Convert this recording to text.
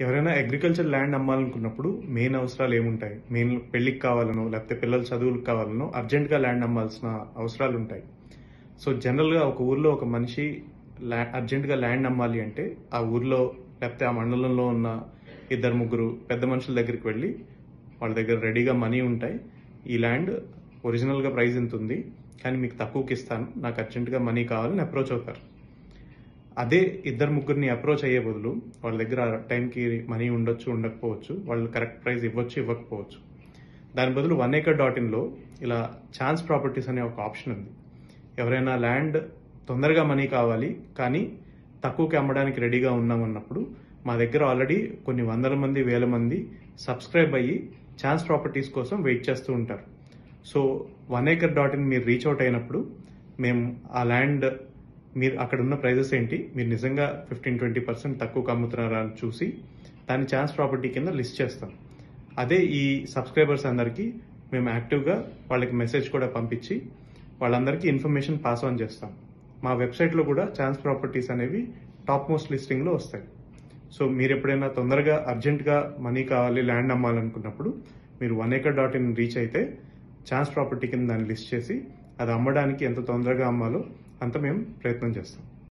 ఎవరైనా agriculture land అమ్మాలనుకున్నప్పుడు main అవసరాలు ఏముంటాయి? మెయిన్ పెళ్లికి కావాలనో లేకపోతే పిల్లల చదువులకు కావాలనో అర్జెంటుగా ల్యాండ్ అమ్మాల్సిన అవసరాలు ఉంటాయి. సో జనరల్గా ఒక ఊర్లో ఒక మనిషి అర్జెంటుగా ల్యాండ్ అమ్మాలి అంటే ఆ ఊర్లో లేకపోతే ఆ మండలంలో ఉన్న 2-3 పెద్ద మనుషుల దగ్గరికి వెళ్ళి వాళ్ళ దగ్గర రెడీగా మనీ ఉంటాయి, ఈ ల్యాండ్ ఒరిజినల్గా ప్రైస్ ఎంత ఉంది కానీ మీకు తక్కువకి ఇస్తాను, నాకు అర్జెంటుగా మనీ కావాలని అప్రోచ్ అవుతారు. అదే 2-3 అప్రోచ్ అయ్యే బదులు వాళ్ళ దగ్గర టైంకి మనీ ఉండొచ్చు, ఉండకపోవచ్చు, వాళ్ళు కరెక్ట్ ప్రైస్ ఇవ్వచ్చు, ఇవ్వకపోవచ్చు. దాని బదులు oneacre.inలో ఇలా ఛాన్స్ ప్రాపర్టీస్ అనే ఒక ఆప్షన్ ఉంది. ఎవరైనా ల్యాండ్ తొందరగా మనీ కావాలి కానీ తక్కువకి అమ్మడానికి రెడీగా ఉన్నామన్నప్పుడు మా దగ్గర ఆల్రెడీ కొన్ని వందల మంది, వేల మంది సబ్స్క్రైబ్ అయ్యి ఛాన్స్ ప్రాపర్టీస్ కోసం వెయిట్ చేస్తూ ఉంటారు. సో oneacre.in మీరు రీచ్ అవుట్ అయినప్పుడు మేము ఆ ల్యాండ్ మీరు అక్కడ ఉన్న ప్రైజెస్ ఏంటి, మీరు నిజంగా 15-20% తక్కువకు అమ్ముతున్నారా అని చూసి దాన్ని ఛాన్స్ ప్రాపర్టీ కింద లిస్ట్ చేస్తాం. అదే ఈ సబ్స్క్రైబర్స్ అందరికీ మేము యాక్టివ్గా వాళ్ళకి మెసేజ్ కూడా పంపించి వాళ్ళందరికీ ఇన్ఫర్మేషన్ పాస్ ఆన్ చేస్తాం. మా వెబ్సైట్లో కూడా ఛాన్స్ ప్రాపర్టీస్ అనేవి టాప్ మోస్ట్ లిస్టింగ్లో వస్తాయి. సో మీరు ఎప్పుడైనా తొందరగా అర్జెంటుగా మనీ కావాలి, ల్యాండ్ అమ్మాలనుకున్నప్పుడు మీరు oneacre.in రీచ్ అయితే ఛాన్స్ ప్రాపర్టీ కింద దాన్ని లిస్ట్ చేసి అది అమ్మడానికి ఎంత తొందరగా అమ్మాలో అంత మేము ప్రయత్నం చేస్తాం.